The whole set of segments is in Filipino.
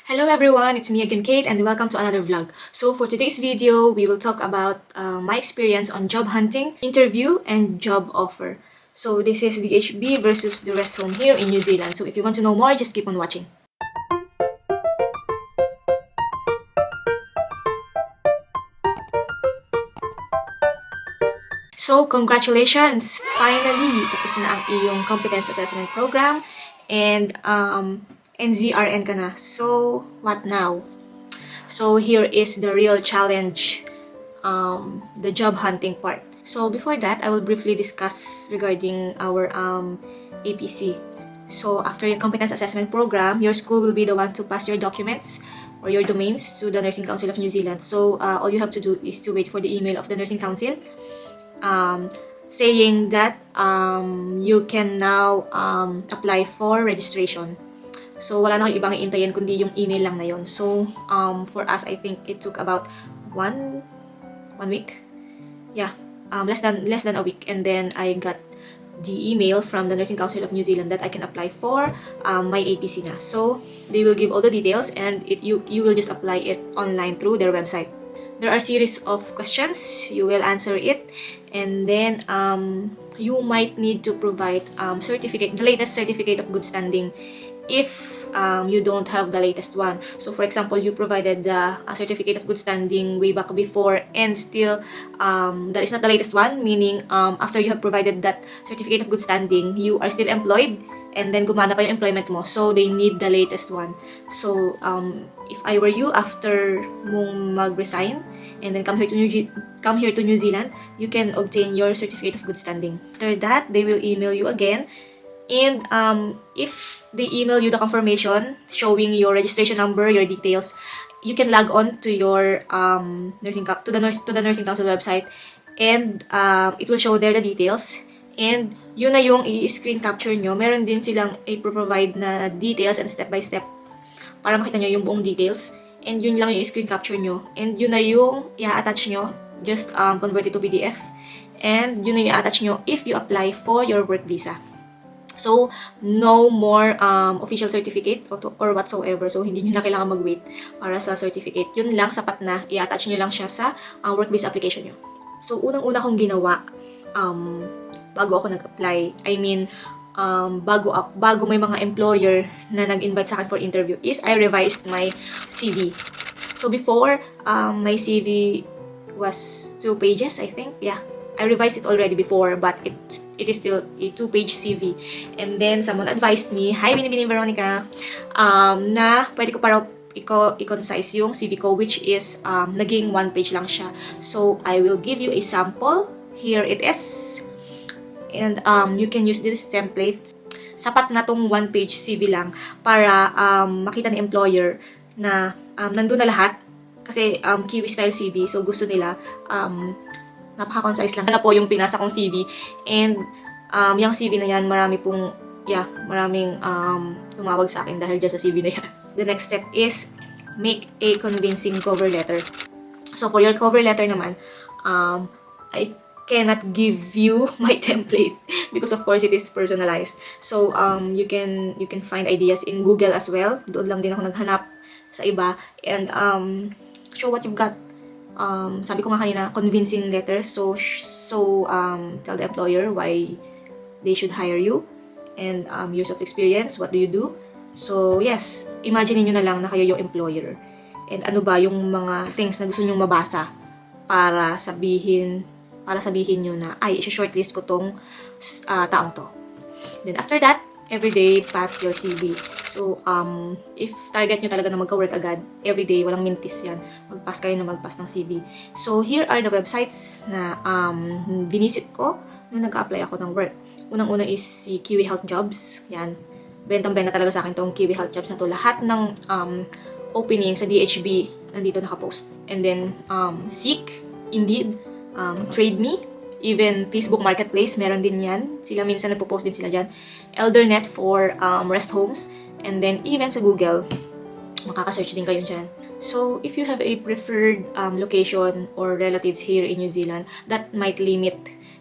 Hello everyone, it's me again Kate and welcome to another vlog. So for today's video, we will talk about my experience on job hunting, interview, and job offer. So this is DHB versus the rest home here in New Zealand. So if you want to know more, just keep on watching. So congratulations! Finally, tapos na ang iyong competence assessment program and NZRN ka na. So what now? So here is the real challenge, the job hunting part. So before that, I will briefly discuss regarding our APC. So after your competence assessment program, your school will be the one to pass your documents or your domains to the Nursing Council of New Zealand. So all you have to do is to wait for the email of the Nursing Council saying that you can now apply for registration. So, wala na kayong ibang iintayin kundi yung email lang na yun. So, for us, I think it took about one week. Yeah, less than a week. And then, I got the email from the Nursing Council of New Zealand that I can apply for my APC na. So, they will give all the details and you will just apply it online through their website. There are series of questions. You will answer it. And then, you might need to provide the latest certificate of good standing if you don't have the latest one. So for example, you provided the certificate of good standing way back before and still that is not the latest one, meaning after you have provided that certificate of good standing, you are still employed and then gumana pa yung employment mo. So they need the latest one. So if I were you, after mong mag-resign and then come here to New Zealand, you can obtain your certificate of good standing. After that, they will email you again. And if they email you the confirmation showing your registration number, your details, you can log on to your nursing council website, and it will show there the details. And yun na yung i-screen capture nyo. Meron din silang i-provide na details and step by step para makita nyo yung buong details. And yun lang yung i-screen capture nyo. And yun na yung i-attach nyo. Just convert it to PDF. And yun na yung i-attach nyo if you apply for your work visa. So, no more official certificate or whatsoever. So, hindi nyo na kailangan mag-wait para sa certificate. Yun lang, sapat na. I-attach nyo lang siya sa work visa application nyo. So, unang-una kong ginawa bago ako nag-apply, bago may mga employer na nag-invite sa akin for interview is I revised my CV. So, before, my CV was 2 pages, I think. Yeah. I revised it already before, but it is still a 2-page CV. And then, someone advised me, hi, Binibini Veronica, na pwede ko para i-concise yung CV ko, which is, naging 1 page lang siya. So, I will give you a sample. Here it is. And, you can use this template. Sapat na tong 1-page CV lang para makita ni employer na nandun na lahat. Kasi, Kiwi style CV, so gusto nila, napaka-concise lang na po yung pinasa kong CV. And, yung CV na yan, maraming tumawag sa akin dahil dyan sa CV na yan. The next step is, make a convincing cover letter. So, for your cover letter naman, I cannot give you my template because of course it is personalized. So, you can find ideas in Google as well. Doon lang din ako naghanap sa iba. And, show what you've got. Sabi ko nga kanina, convincing letter. So tell the employer why they should hire you and years of experience, what do you do. So yes, imagine niyo na lang na kayo yung employer. And ano ba yung mga things na gusto niyo mabasa para sabihin niyo na ay i-shortlist ko tong taong to. Then after that, everyday pass your CV. So, if target nyo talaga na magka-work agad, everyday, walang mintis yan, mag-pass kayo na mag-pass ng CV. So, here are the websites na binisit ko nung nag-apply ako ng work. Unang-una is si Kiwi Health Jobs. Yan. Bentang-benta talaga sa akin tong Kiwi Health Jobs na to. Lahat ng opening sa DHB, nandito nakapost. And then, Seek, Indeed, Trade Me, even Facebook Marketplace, meron din yan. Sila minsan nagpo-post din sila dyan. Eldernet for rest homes. And then, even sa Google, makaka-search din kayo dyan. So, if you have a preferred location or relatives here in New Zealand, that might limit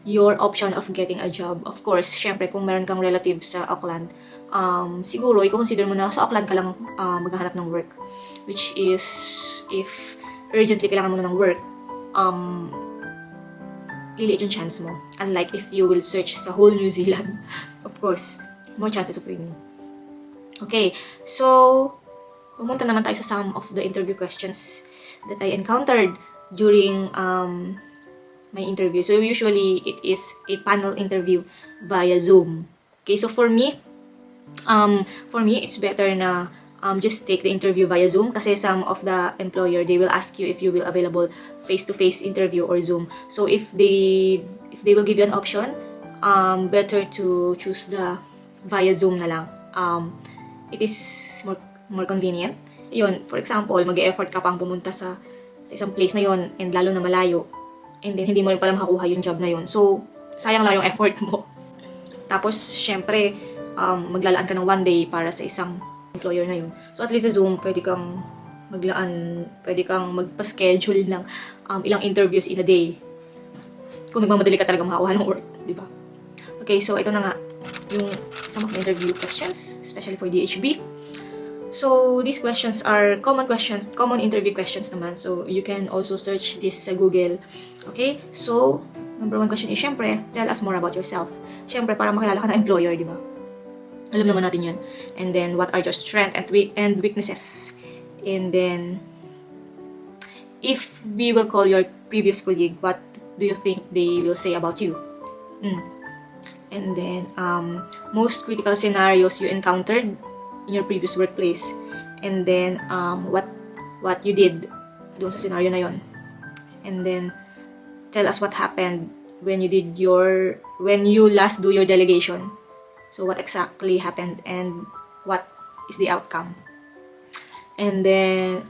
your option of getting a job. Of course, syempre, kung meron kang relative sa Auckland, siguro, i-consider mo na sa Auckland ka lang maghahanap ng work. Which is, if urgently kailangan mo na ng work, liliit yung chance mo. Unlike if you will search sa whole New Zealand, of course, more chances of winning. Okay, so, pumunta naman tayo sa some of the interview questions that I encountered during my interview. So usually it is a panel interview via Zoom. Okay, so for me it's better na just take the interview via Zoom kasi some of the employer, they will ask you if you will available face-to-face interview or Zoom. So if they will give you an option, better to choose the via Zoom na lang. It is more convenient. Yun, for example, mag-e-effort ka pang pumunta sa isang place na yon, and lalo na malayo, and then hindi mo rin pala makakuha yung job na yon. So, sayang lang yung effort mo. Tapos, syempre, maglalaan ka ng one day para sa isang employer na yun. So, at least sa Zoom, pwede kang magpa-schedule ng ilang interviews in a day. Kung nagmamadali ka talaga makakuha ng work, di ba? Okay, so ito na nga yung some of the interview questions, especially for DHB. So, these questions are common interview questions naman. So, you can also search this sa Google. Okay? So, number 1 question is, syempre, tell us more about yourself. Syempre, para makilala ka ng employer, di ba? Alam naman natin yan. And then, what are your strengths and weaknesses? And then, if we will call your previous colleague, what do you think they will say about you? And then, most critical scenarios you encountered in your previous workplace, and then what you did doon sa scenario na yon, and then tell us what happened when you last do your delegation. So what exactly happened and what is the outcome, and then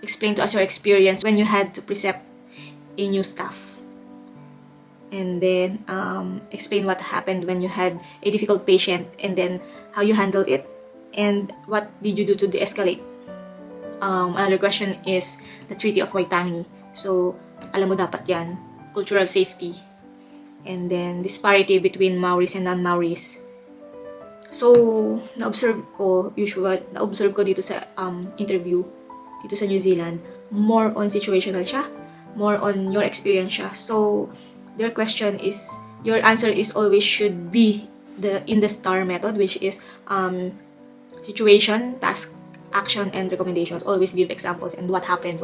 explain to us your experience when you had to precept a new staff. And then explain what happened when you had a difficult patient, and then how you handled it, and what did you do to de-escalate. Another question is the Treaty of Waitangi. So, alam mo dapat yan. Cultural safety. And then disparity between Maoris and non-Maoris. So, na-observe ko dito sa interview dito sa New Zealand, more on situational siya, more on your experience siya. So, their question is, your answer is always should be in the STAR method, which is situation, task, action, and recommendations. Always give examples and what happened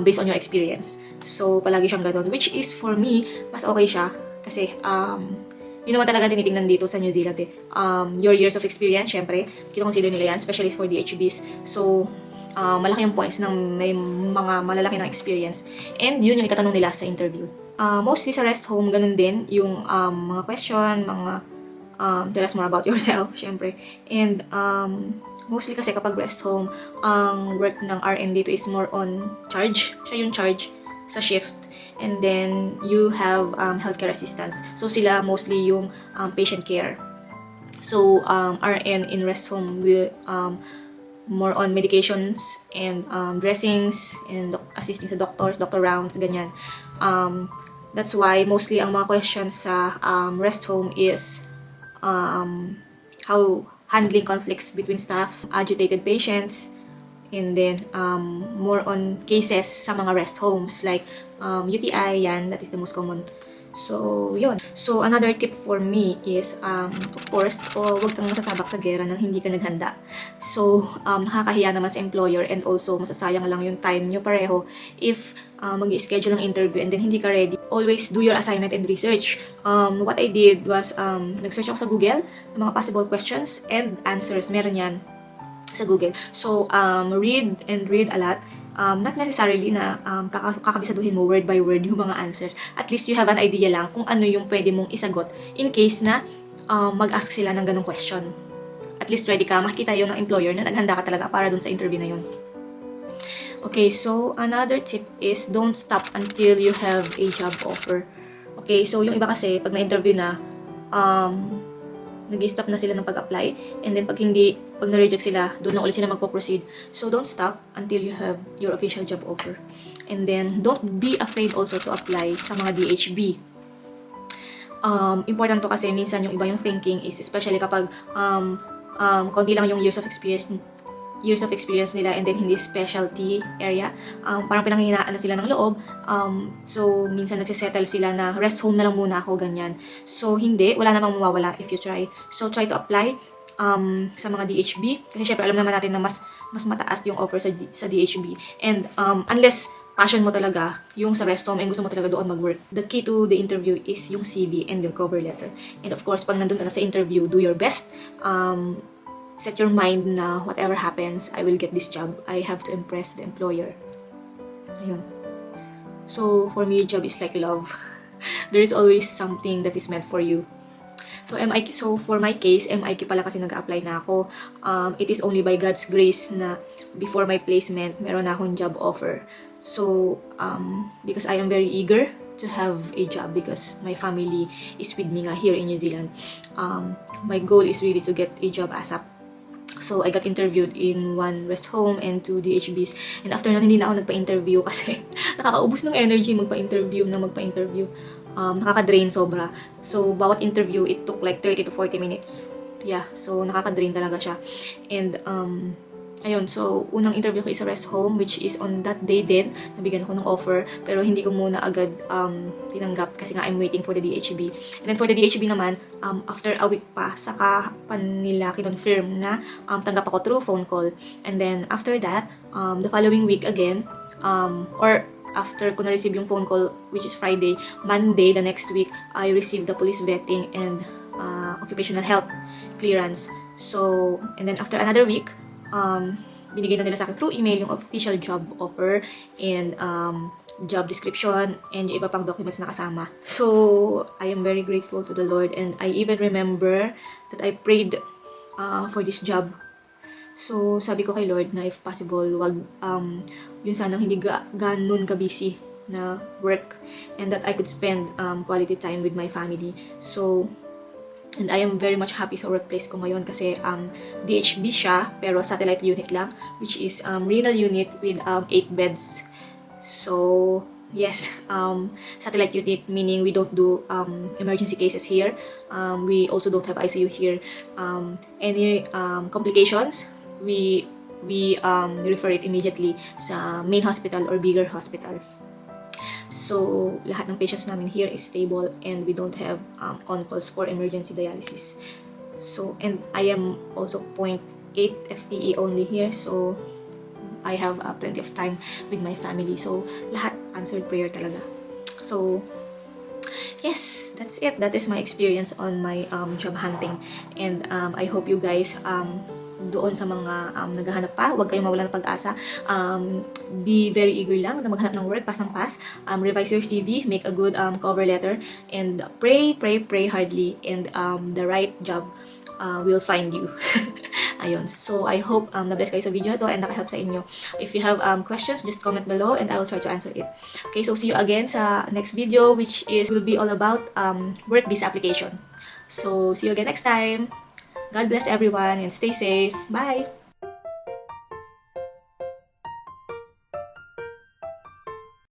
based on your experience. So, palagi siyang ganun, which is for me, mas okay siya kasi yun naman talaga tinitingnan dito sa New Zealand eh. Your years of experience, syempre, kinoconsider nila yan, especially for DHBs. So, malaki yung points ng may mga malalaki ng experience. And yun yung itatanong nila sa interview. Mostly sa rest home, ganun din yung mga question, mga tell us more about yourself, syempre. And mostly kasi kapag rest home, ang work ng RN dito is more on charge. Siya yung charge sa shift. And then you have healthcare assistants. So sila mostly yung patient care. So RN in rest home will more on medications and dressings and assisting sa doctors, doctor rounds, ganyan. That's why mostly ang mga questions sa rest home is how handling conflicts between staffs, agitated patients, and then more on cases sa mga rest homes like UTI, yan, that is the most common. So, yun. So, another tip for me is, of course, huwag kang masasabak sa gera nang hindi ka naghanda. So, nakakahiya naman sa employer, and also masasayang lang yung time nyo pareho if mag-schedule ng interview and then hindi ka ready. Always do your assignment and research. What I did was, nag-search ako sa Google ng mga possible questions and answers. Meron yan sa Google. So, read a lot. Not necessarily na kakabisaduhin mo word by word yung mga answers. At least you have an idea lang kung ano yung pwede mong isagot in case na mag-ask sila ng ganong question. At least ready ka, makikita yun ng employer na naghanda ka talaga para dun sa interview na yun. Okay, so another tip is don't stop until you have a job offer. Okay, so yung iba kasi pag na-interview na, nag-stop na sila ng pag-apply, and then pag na-reject sila, doon lang ulit sila magpo-proceed. So don't stop until you have your official job offer. And then don't be afraid also to apply sa mga DHB. Important to kasi minsan yung iba yung thinking is, especially kapag konti lang yung years of experience nila, and then hindi specialty area, parang pinanghihinaan na sila ng loob, so minsan nagsisettle sila na rest home na lang muna ako, ganyan. So hindi, wala namang mawawala if you try. So try to apply sa mga DHB, kasi syempre alam naman natin na mas mataas yung offer sa DHB, and unless passion mo talaga yung sa rest home and gusto mo talaga doon mag-work, the key to the interview is yung CV and yung cover letter. And of course, pag nandun ka na sa interview, do your best. Set your mind na whatever happens, I will get this job. I have to impress the employer. Ayun. So, for me, job is like love. There is always something that is meant for you. So for my case, MIQ pala kasi nag-apply na ako. It is only by God's grace na before my placement, meron na akong job offer. So, because I am very eager to have a job because my family is with me nga here in New Zealand, my goal is really to get a job ASAP. So, I got interviewed in one rest home and 2 DHBs. And after nun, hindi na ako nagpa-interview kasi nakakaubos ng energy magpa-interview. Nakaka-drain sobra. So, bawat interview, it took like 30 to 40 minutes. Yeah, so nakaka-drain talaga siya. And, ayun, so, unang interview ko is sa rest home, which is on that day din, nabigyan ako ng offer, pero hindi ko muna agad tinanggap kasi nga I'm waiting for the DHB. And then for the DHB naman, after a week pa, saka pa nila kinonfirm na tanggap ako through phone call. And then after that, the following week again, or after ko na-receive yung phone call, which is Friday, Monday, the next week, I received the police vetting and occupational health clearance. So, and then after another week, binigay na nila sa akin through email yung official job offer and job description and yung iba pang documents na kasama. So, I am very grateful to the Lord, and I even remember that I prayed for this job. So, sabi ko kay Lord na if possible, wag yun sanang hindi ganun ka-busy na work, and that I could spend quality time with my family. So, and I am very much happy sa workplace ko ngayon kasi DHB siya, pero satellite unit lang, which is renal unit with 8 beds. So, yes, satellite unit, meaning we don't do emergency cases here. We also don't have ICU here. Any complications, we refer it immediately sa main hospital or bigger hospital. So, lahat ng patients namin here is stable and we don't have on-calls for emergency dialysis. So, and I am also 0.8 FTE only here, so I have plenty of time with my family. So, lahat answered prayer talaga. So, yes, that's it. That is my experience on my job hunting. And I hope you guys doon sa mga naghahanap pa, huwag kayong mawalan ng pag-asa. Be very eager lang na maghanap ng work, pass ng pass. Revise your CV, make a good cover letter, and pray hardly, and the right job will find you. Ayun. So, I hope na-bless kayo sa video na to and nakahelp sa inyo. If you have questions, just comment below and I will try to answer it. Okay, so see you again sa next video, which will be all about work visa application. So, see you again next time. God bless everyone and stay safe. Bye!